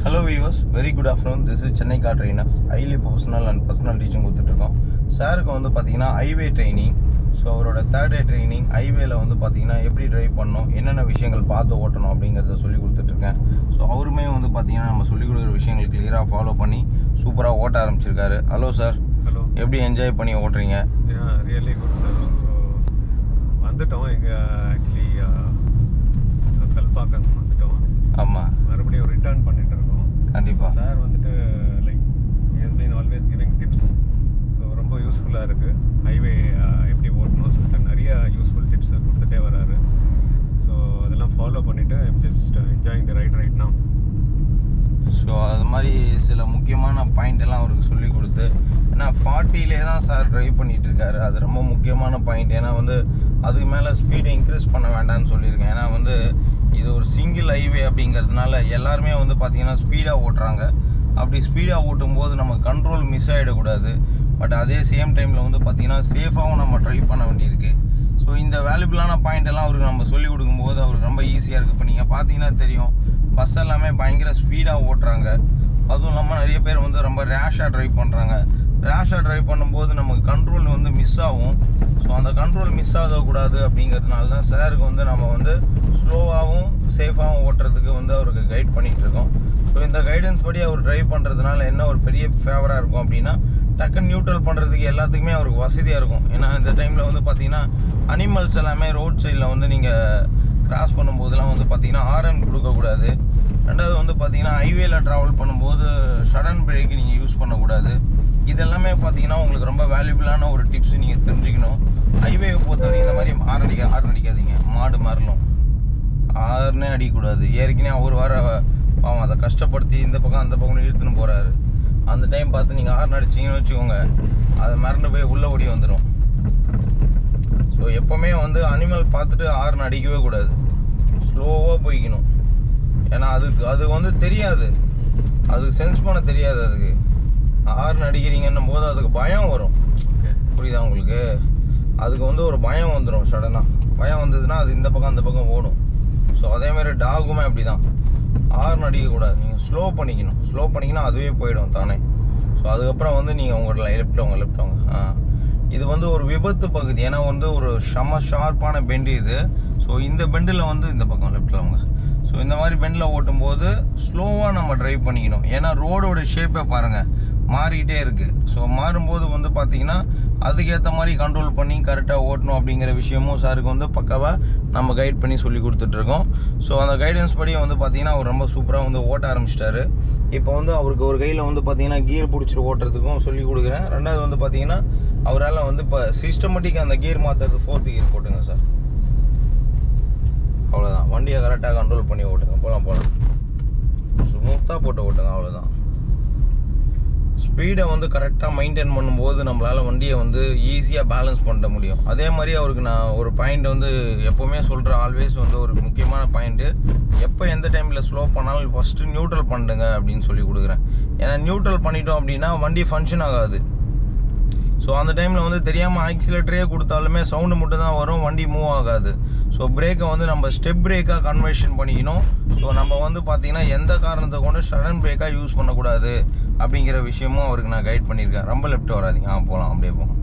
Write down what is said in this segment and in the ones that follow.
Hello viewers, very good afternoon. This is Chennai car trainers, highly professional and personal teaching கொடுத்துட்ருக்கோம். சாருக்கு வந்து பார்த்தீங்கன்னா highway training. So அவரோட third day training ஹைவேல வந்து பார்த்தீங்கன்னா எப்படி ட்ரைவ் பண்ணணும், என்னென்ன விஷயங்கள் பார்த்து ஓட்டணும் அப்படிங்கிறத சொல்லி கொடுத்துட்ருக்கேன். ஸோ அவருமே வந்து பார்த்தீங்கன்னா நம்ம சொல்லிக் கொடுக்குற விஷயங்கள் கிளியராக ஃபாலோ பண்ணி சூப்பராக ஓட்ட ஆரம்பிச்சிருக்காரு. Hello sir. ஹலோ. எப்படி என்ஜாய் பண்ணி ஓட்டுறீங்க? Really good sir. ஸோ வந்துட்டோம் இங்கே ஆக்சுவலி கல்பாக்கம் வந்துட்டோம். ஆமாம், மறுபடியும் ரிட்டர்ன் பண்ணிட்டு இருக்கோம். கண்டிப்பாக சார் வந்துட்டு like has been always giving tips. So ரொம்ப யூஸ்ஃபுல்லாக இருக்குது. ஹைவே எப்படி ஓட்டணும் சொல்லிட்டு நிறைய யூஸ்ஃபுல் டிப்ஸ் கொடுத்துட்டே வராரு. ஸோ அதெல்லாம் ஃபாலோ பண்ணிவிட்டு I'm just enjoying the right now. So அது மாதிரி சில முக்கியமான பாயிண்ட் எல்லாம் அவருக்கு சொல்லி கொடுத்து, ஏன்னா 40லே தான் சார் ட்ரைவ் பண்ணிகிட்டு இருக்காரு. அது ரொம்ப முக்கியமான பாயிண்ட். ஏன்னா வந்து அதுக்கு மேலே ஸ்பீடை இன்க்ரீஸ் பண்ண வேண்டாம்னு சொல்லியிருக்கேன். ஏன்னா வந்து இது ஒரு சிங்கிள் ஹைவே அப்படிங்கிறதுனால எல்லாருமே வந்து பார்த்திங்கன்னா ஸ்பீடாக ஓட்டுறாங்க. அப்படி ஸ்பீடாக ஓட்டும்போது நம்ம கண்ட்ரோல் மிஸ் ஆகிடக்கூடாது. பட் அதே சேம் டைமில் வந்து பார்த்திங்கன்னா சேஃபாகவும் நம்ம ட்ரைவ் பண்ண வேண்டியிருக்கு. ஸோ இந்த வேல்யூபிளான பாயிண்ட் எல்லாம் அவருக்கு நம்ம சொல்லிக் கொடுக்கும்போது அவருக்கு ரொம்ப ஈஸியாக இருக்குது. இப்போ நீங்கள் பார்த்தீங்கன்னா தெரியும், பஸ் எல்லாமே பயங்கர ஸ்பீடாக ஓட்டுறாங்க. அதுவும் இல்லாமல் நிறைய பேர் வந்து ரொம்ப ரேஷாக ட்ரைவ் பண்ணுறாங்க. ரேஷாக ட்ரைவ் பண்ணும்போது நமக்கு கண்ட்ரோல் வந்து மிஸ் ஆகும். ஸோ அந்த கண்ட்ரோல் மிஸ் ஆகக்கூடாது அப்படிங்கிறதுனால தான் சாருக்கு வந்து நம்ம வந்து ஸ்லோவாகவும் சேஃபாகவும் ஓட்டுறதுக்கு வந்து அவருக்கு கைட் பண்ணிகிட்ருக்கோம். ஸோ இந்த கைடன்ஸ் படி அவர் ட்ரைவ் பண்ணுறதுனால என்ன ஒரு பெரிய ஃபேவராக இருக்கும் அப்படின்னா, டக்குன்னு நியூட்ரல் பண்ணுறதுக்கு எல்லாத்துக்குமே அவருக்கு வசதியாக இருக்கும். ஏன்னா இந்த டைமில் வந்து பார்த்திங்கன்னா அனிமல்ஸ் எல்லாமே ரோட் சைடில் வந்து நீங்கள் கிராஸ் பண்ணும்போதெல்லாம் வந்து பார்த்திங்கன்னா ஹாரன் கொடுக்கக்கூடாது. ரெண்டாவது வந்து பார்த்திங்கன்னா ஹைவேல ட்ராவல் பண்ணும்போது சடன் பிரேக் நீங்கள் யூஸ் பண்ணக்கூடாது. இதெல்லாமே பார்த்திங்கன்னா உங்களுக்கு ரொம்ப வேல்யூபிளான ஒரு டிப்ஸ் நீங்கள் தெரிஞ்சுக்கணும். ஹைவேவை பொறுத்தவரைக்கும் இந்த மாதிரி ஹார்ன் அடிக்காதீங்க. மாடு மாறலும் ஹார்னே அடிக்கக்கூடாது. ஏற்கனவே அவர் வர பாவம் அதை கஷ்டப்படுத்தி இந்த பக்கம் அந்த பக்கம் இழுத்துன்னு போகிறாரு. அந்த டைம் பார்த்து நீங்கள் ஹார்ன் அடிச்சிங்கன்னு வச்சுக்கோங்க, அதை மறந்து போய் உள்ளே ஓடி வந்துடும். ஸோ எப்போவுமே வந்து அனிமல் பார்த்துட்டு ஹார்ன் அடிக்கவே கூடாது. ஸ்லோவாக போய்க்கணும். ஏன்னா அது வந்து தெரியாது, அதுக்கு சென்ஸ் பண்ண தெரியாது. அதுக்கு ஹார்ன் அடிக்கிறீங்கன்னும் போது அதுக்கு பயம் வரும். புரியுதா உங்களுக்கு? அதுக்கு வந்து ஒரு பயம் வந்துடும். சடனாக பயம் வந்ததுன்னா அது இந்த பக்கம் அந்த பக்கம் ஓடும். ஸோ அதேமாதிரி டாகுமே அப்படி தான், ஹார்ன் அடிக்கக்கூடாது. நீங்கள் ஸ்லோ பண்ணிங்கன்னா அதுவே போயிடும் தானே. ஸோ அதுக்கப்புறம் வந்து நீங்கள் உங்களோட லெஃப்ட் வாங்க. இது வந்து ஒரு விபத்து பகுதி. ஏன்னா வந்து ஒரு ஷார்ப்பான பெண்டு இது. ஸோ இந்த பெண்டில் வந்து இந்த பக்கம் லெஃப்ட்டில் வாங்க. ஸோ இந்த மாதிரி பெண்டில் ஓட்டும்போது ஸ்லோவாக நம்ம ட்ரைவ் பண்ணிக்கணும். ஏன்னா ரோடோட ஷேப்பை பாருங்கள் மாறிக்கிட்டே இருக்குது. ஸோ மாறும்போது வந்து பார்த்திங்கன்னா அதுக்கேற்ற மாதிரி கண்ட்ரோல் பண்ணி கரெக்டாக ஓட்டணும் அப்படிங்கிற விஷயமும் சாருக்கு வந்து பக்காவாக நம்ம கைட் பண்ணி சொல்லி கொடுத்துட்ருக்கோம். ஸோ அந்த கைடன்ஸ் படியே வந்து பார்த்திங்கன்னா அவர் ரொம்ப சூப்பராக வந்து ஓட்ட ஆரம்பிச்சிட்டாரு. இப்போ வந்து அவருக்கு ஒரு கையில் வந்து பார்த்திங்கன்னா கியர் பிடிச்சிட்டு ஓட்டுறதுக்கும் சொல்லி கொடுக்குறேன். ரெண்டாவது வந்து பார்த்திங்கன்னா அவரால் வந்து இப்போ சிஸ்டமேட்டிக்காக அந்த கியர் மாற்றுறது 4th கியர் போட்டுங்க சார். அவ்வளோதான். வண்டியை கரெக்டாக கண்ட்ரோல் பண்ணி ஓட்டுங்க. போகலாம் ஸ்மூத்தாக போட்டு ஓட்டுங்க. அவ்வளோதான். ஸ்பீடை வந்து கரெக்டாக மெயின்டைன் பண்ணும்போது நம்மளால் வண்டியை வந்து ஈஸியாக பேலன்ஸ் பண்ண முடியும். அதே மாதிரி அவருக்கு நான் ஒரு பாயிண்ட் வந்து எப்போவுமே சொல்கிறேன், ஆல்வேஸ் வந்து ஒரு முக்கியமான பாயிண்ட்டு, எப்போ எந்த டைமில் ஸ்லோ பண்ணாலும் ஃபஸ்ட்டு நியூட்ரல் பண்ணுங்க அப்படின்னு சொல்லி கொடுக்குறேன். ஏன்னா நியூட்ரல் பண்ணிட்டோம் அப்படின்னா வண்டி ஃபங்க்ஷன் ஆகாது. ஸோ அந்த டைமில் வந்து தெரியாமல் ஆக்சிலேட்டரே கொடுத்தாலுமே சவுண்டு மட்டும் தான் வரும், வண்டி மூவ் ஆகாது. ஸோ பிரேக்கை வந்து நம்ம ஸ்டெப் பிரேக்காக கன்வர்ஷன் பண்ணிக்கணும். ஸோ நம்ம வந்து பார்த்திங்கன்னா எந்த காரணத்தை கொண்டு சடன் பிரேக்காக யூஸ் பண்ணக்கூடாது அப்படிங்கிற விஷயமும் அவருக்கு நான் கைட் பண்ணியிருக்கேன். ரொம்ப லெஃப்ட் வராதிங்க. போகலாம், அப்படியே போங்க.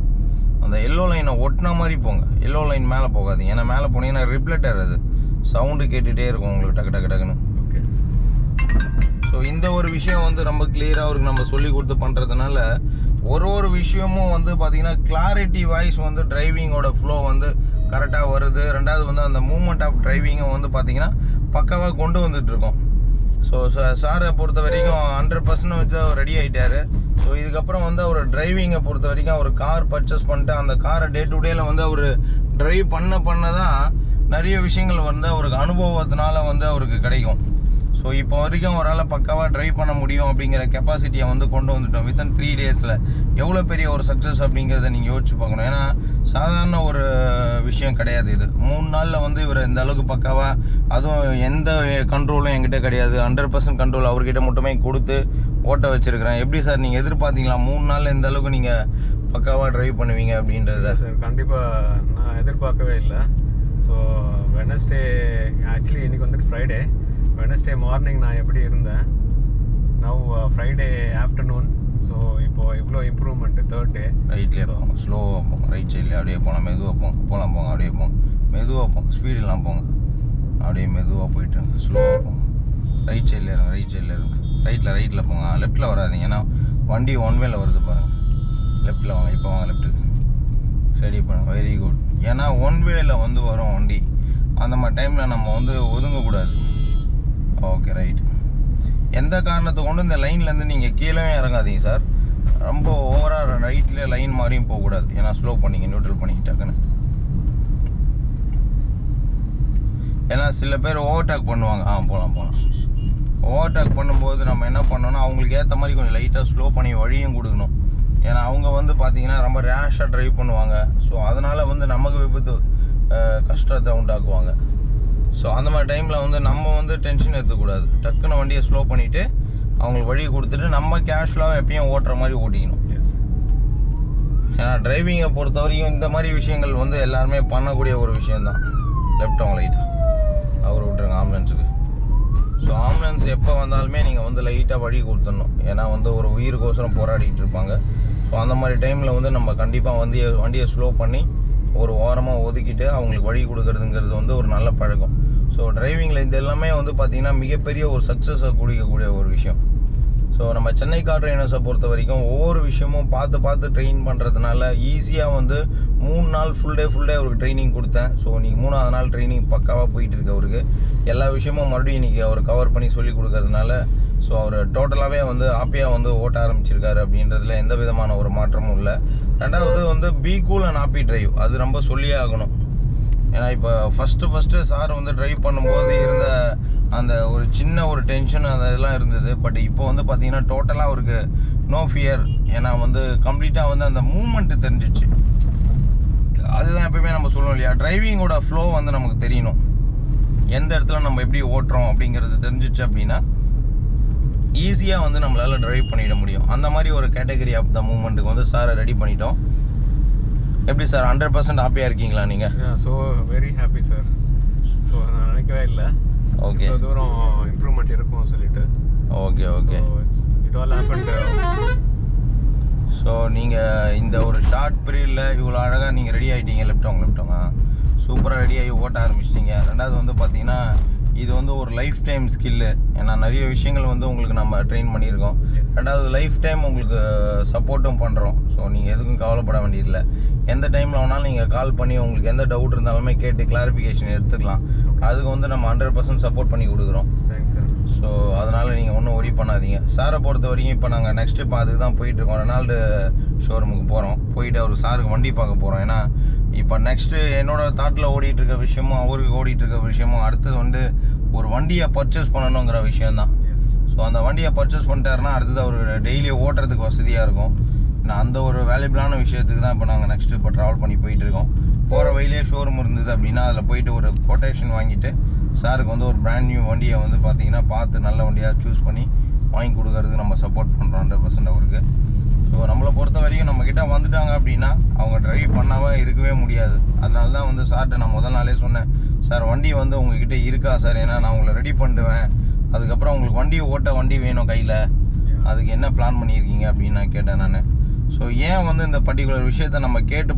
அந்த எல்லோ லைனை ஒட்டின மாதிரி போங்க. எல்லோ லைன் மேலே போகாதீங்க. ஏன்னா மேலே போனீங்கன்னா ரிப்ளெட்டர் அது சவுண்டு கேட்டுகிட்டே இருக்கும் உங்களுக்கு டக்குன்னு. ஓகே. ஸோ இந்த ஒரு விஷயம் வந்து ரொம்ப கிளியராக அவருக்கு நம்ம சொல்லி கொடுத்து பண்ணுறதுனால ஒரு விஷயமும் வந்து பார்த்திங்கன்னா கிளாரிட்டி வாய்ஸ் வந்து டிரைவிங்கோட ஃப்ளோ வந்து கரெக்டாக வருது. ரெண்டாவது வந்து அந்த மூமெண்ட் ஆஃப் டிரைவிங்கை வந்து பார்த்திங்கன்னா பக்காவாக கொண்டு வந்துட்டுருக்கோம். ஸோ சாரை பொறுத்த வரைக்கும் 100% வச்சு அவர் ரெடி ஆகிட்டார். ஸோ இதுக்கப்புறம் வந்து அவர் டிரைவிங்கை பொறுத்த வரைக்கும் அவர் கார் பர்ச்சேஸ் பண்ணிட்டு அந்த காரை டே டு டேயில் வந்து அவர் ட்ரைவ் பண்ண தான் நிறைய விஷயங்கள் வந்து அவருக்கு அனுபவத்தினால வந்து அவருக்கு கிடைக்கும். ஸோ இப்போ வரைக்கும் அவரால் பக்காவாக ட்ரைவ் பண்ண முடியும் அப்படிங்கிற கெப்பாசிட்டியை வந்து கொண்டு வந்துட்டோம். வித்தின் 3 டேஸில் எவ்வளோ பெரிய ஒரு சக்ஸஸ் அப்படிங்கிறத நீங்கள் யோசிச்சு பார்க்கணும். ஏன்னா சாதாரண ஒரு விஷயம் கிடையாது இது. 3 நாளில் வந்து இவர் இந்த அளவுக்கு பக்காவாக, அதுவும் எந்த கண்ட்ரோலும் என்கிட்ட கிடையாது, 100% கண்ட்ரோல் அவர்கிட்ட மட்டுமே கொடுத்து ஓட்ட வச்சுருக்கிறேன். எப்படி சார் நீங்கள் எதிர்பார்த்தீங்களா 3 நாளில் இந்த அளவுக்கு நீங்கள் பக்காவாக ட்ரைவ் பண்ணுவீங்க அப்படின்றத? சார் கண்டிப்பாக நான் எதிர்பார்க்கவே இல்லை. ஸோ வெனஸ்டே ஆக்சுவலி இன்றைக்கி வந்துட்டு ஃப்ரைடே. வெனஸ்டே மார்னிங் நான் எப்படி இருந்தேன், நவ் ஃப்ரைடே ஆஃப்டர்நூன். ஸோ இப்போ இவ்வளோ இம்ப்ரூவ்மெண்ட் தேர்ட் டே. ரைட்லேயே போங்க, ஸ்லோவாக போங்க, ரைட் சைட்லேயே அப்படியே போகலாம், மெதுவாக போங்க அப்படியே போங்க, மெதுவாக போங்க, ஸ்பீடெலாம் போங்க, அப்படியே மெதுவாக போயிட்டுருங்க, ஸ்லோவாக போங்க, ரைட் சைடில் இருங்க, ரைட்டில் போங்க, லெஃப்ட்டில் வராதிங்க, ஏன்னா வண்டி ஒன் வேல வருது பாருங்கள். லெஃப்ட்டில் வாங்க, இப்போ வாங்க லெஃப்ட்டுக்கு, ரெடி பண்ணுங்க, வெரி குட். ஏன்னா ஒன் வேல வந்து வரும் வண்டி, அந்த மாதிரி டைமில் நம்ம வந்து ஒதுங்கக்கூடாது. Okay right. எந்த காரணத்தை கொண்டு இந்த லைன்லேருந்து நீங்கள் கீழே இறங்காதீங்க சார். ரொம்ப ஓவராக ரைட்லேயே லைன் மாதிரியும் போகக்கூடாது, ஏன்னா ஸ்லோ பண்ணிங்க, நியூட்ரல் பண்ணிக்கிட்டாக்குன்னு. ஏன்னா சில பேர் ஓவர்டேக் பண்ணுவாங்க. போகலாம். ஓவர்டேக் பண்ணும்போது நம்ம என்ன பண்ணோன்னா அவங்களுக்கு ஏற்ற மாதிரி கொஞ்சம் லைட்டாக ஸ்லோ பண்ணி வழியும் கொடுக்கணும். ஏன்னா அவங்க வந்து பார்த்திங்கன்னா ரொம்ப ரேஷாக ட்ரைவ் பண்ணுவாங்க. ஸோ அதனால் வந்து நமக்கு விபத்து கஷ்டத்தை உண்டாக்குவாங்க. ஸோ அந்த மாதிரி டைமில் வந்து நம்ம வந்து டென்ஷன் எடுத்துக்கூடாது. டக்குன்னு வண்டியை ஸ்லோ பண்ணிவிட்டு அவங்களுக்கு வழி கொடுத்துட்டு நம்ம கேஷுவலாக எப்பயும் ஓட்டுற மாதிரி ஓட்டிக்கணும். ஏன்னா டிரைவிங்கை பொறுத்த வரைக்கும் இந்த மாதிரி விஷயங்கள் வந்து எல்லாருமே பண்ணக்கூடிய ஒரு விஷயந்தான். லெஃப்ட் அவங்க லைட் அவர் விட்டுருங்க ஆம்புலன்ஸுக்கு. ஸோ ஆம்புலன்ஸ் எப்போ வந்தாலுமே நீங்கள் வந்து லைட்டாக வழி கொடுத்துடணும். ஏன்னா வந்து ஒரு உயிருக்கோசரம் போராடிட்டு இருப்பாங்க. ஸோ அந்த மாதிரி டைமில் வந்து நம்ம கண்டிப்பாக வண்டியை ஸ்லோ பண்ணி ஒரு ஓரமாக ஒதுக்கிட்டு அவங்களுக்கு வழி கொடுக்கறதுங்கிறது வந்து ஒரு நல்ல பழக்கம். ஸோ டிரைவிங்கில் இது எல்லாமே வந்து பார்த்திங்கன்னா மிகப்பெரிய ஒரு சக்ஸஸை குடிக்கக்கூடிய ஒரு விஷயம். ஸோ நம்ம சென்னை கார் ட்ரைனர்ஸை பொறுத்த வரைக்கும் ஒவ்வொரு விஷயமும் பார்த்து ட்ரெயின் பண்ணுறதுனால ஈஸியாக வந்து 3 நாள் ஃபுல் டே அவருக்கு ட்ரைனிங் கொடுத்தேன். ஸோ இன்றைக்கி 3ஆவது நாள் ட்ரைனிங் பக்காவாக போயிட்டுருக்கு அவருக்கு. எல்லா விஷயமும் மறுபடியும் இன்றைக்கி அவர் கவர் பண்ணி சொல்லி கொடுக்கறதுனால ஸோ அவர் டோட்டலாகவே வந்து ஹாப்பியாக வந்து ஓட்ட ஆரம்பிச்சிருக்காரு அப்படின்றதுல எந்த விதமான ஒரு மாற்றமும் இல்லை. ரெண்டாவது வந்து be cool and happy drive, அது ரொம்ப சொல்லியே ஆகணும். ஏன்னா இப்போ ஃபஸ்ட்டு சார் வந்து ட்ரைவ் பண்ணும்போது இருந்த அந்த ஒரு சின்ன ஒரு டென்ஷன் அதெல்லாம் இருந்தது. பட் இப்போ வந்து பார்த்திங்கன்னா டோட்டலாக அவருக்கு நோ ஃபியர். ஏன்னா வந்து கம்ப்ளீட்டாக வந்து அந்த மூமெண்ட்டு தெரிஞ்சிச்சு. அதுதான் எப்பயுமே நம்ம சொல்லணும் இல்லையா, டிரைவிங்கோட ஃப்ளோ வந்து நமக்கு தெரியணும். எந்த இடத்துல நம்ம எப்படி ஓட்டுறோம் அப்படிங்கிறது தெரிஞ்சிச்சு அப்படின்னா ஈஸியாக வந்து நம்மளால் ட்ரைவ் பண்ணிட முடியும். அந்த மாதிரி ஒரு கேட்டகரி ஆஃப் த மூமெண்ட்டுக்கு வந்து சாரை ரெடி பண்ணிட்டோம். எப்படி சார் 100% ஹாப்பியாக இருக்கீங்களா நீங்கள்? So very happy sir. So நான் நினைக்கவே இல்லை ஓகே தூரம் இம்ப்ரூவ்மெண்ட் இருக்கும் சொல்லிட்டு. Okay it all happened. So நீங்கள் இந்த ஒரு ஷார்ட் பீரியடில் இவ்வளோ அழகாக நீங்கள் ரெடி ஆகிட்டீங்க. லெஃப்ட்டோங்க சூப்பராக ரெடி ஆகி ஓட்ட ஆரம்பிச்சிட்டிங்க. ரெண்டாவது வந்து பார்த்தீங்கன்னா இது வந்து ஒரு லைஃப் டைம் ஸ்கில்லு. ஏன்னா நிறைய விஷயங்கள் வந்து உங்களுக்கு நம்ம ட்ரெயின் பண்ணியிருக்கோம். ரெண்டாவது லைஃப் டைம் உங்களுக்கு சப்போர்ட்டும் பண்ணுறோம். ஸோ நீங்கள் எதுக்கும் கவலைப்பட வேண்டியதில்லை. எந்த டைமில் வேணாலும் நீங்கள் கால் பண்ணி உங்களுக்கு எந்த டவுட் இருந்தாலுமே கேட்டு கிளாரிஃபிகேஷன் எடுத்துக்கலாம். அதுக்கு வந்து நம்ம 100% சப்போர்ட் பண்ணி கொடுக்குறோம். Thanks sir. ஸோ அதனால் நீங்கள் ஒன்றும் ஒரி பண்ணாதீங்க. சாரை பொறுத்த வரைக்கும் இப்போ நாங்கள் நெக்ஸ்ட்டு இப்போ அதுக்கு தான் போயிட்டுருக்கோம். ரெனால்டு ஷோரூமுக்கு போகிறோம். போயிட்டு அவர் சாருக்கு வண்டி பார்க்க போகிறோம். ஏன்னா இப்போ நெக்ஸ்ட்டு என்னோடய தாட்டில் ஓடிட்டுருக்க விஷயமும் அவருக்கு ஓடிட்டுருக்க விஷயமும் அடுத்தது வந்து ஒரு வண்டியை பர்ச்சேஸ் பண்ணணுங்கிற விஷயந்தான். ஸோ அந்த வண்டியை பர்ச்சேஸ் பண்ணிட்டாருன்னா அடுத்தது அவர் டெய்லி ஓட்டுறதுக்கு வசதியாக இருக்கும். ஏன்னா அந்த ஒரு வேல்யூபிளான விஷயத்துக்கு தான் இப்போ நாங்கள் நெக்ஸ்ட்டு இப்போ ட்ராவல் பண்ணி போயிட்டுருக்கோம். போகிற வழியிலே ஷோரூம் இருந்தது அப்படின்னா அதில் போயிட்டு ஒரு கொட்டேஷன் வாங்கிட்டு சாருக்கு வந்து ஒரு பிராண்ட் நியூ வண்டியை வந்து பார்த்திங்கன்னா பார்த்து நல்ல வண்டியாக சூஸ் பண்ணி வாங்கி கொடுக்கறதுக்கு நம்ம சப்போர்ட் பண்ணுறோம் 100% அவருக்கு. ஸோ நம்மளை பொறுத்த வரைக்கும் நம்மக்கிட்ட வந்துட்டாங்க அப்படின்னா அவங்க ட்ரைவ் பண்ணாமல் இருக்கவே முடியாது. அதனால தான் வந்து சார்கிட்ட நான் முதல் நாளே சொன்னேன், சார் வண்டி வந்து உங்ககிட்ட இருக்கா சார், ஏன்னா நான் உங்களை ரெடி பண்ணிடுவேன், அதுக்கப்புறம் உங்களுக்கு வண்டி வேணும் கையில், அதுக்கு என்ன பிளான் பண்ணியிருக்கீங்க அப்படின்னு நான் கேட்டேன் நான். ஸோ ஏன் வந்து இந்த பர்டிகுலர் விஷயத்தை நம்ம கேட்டு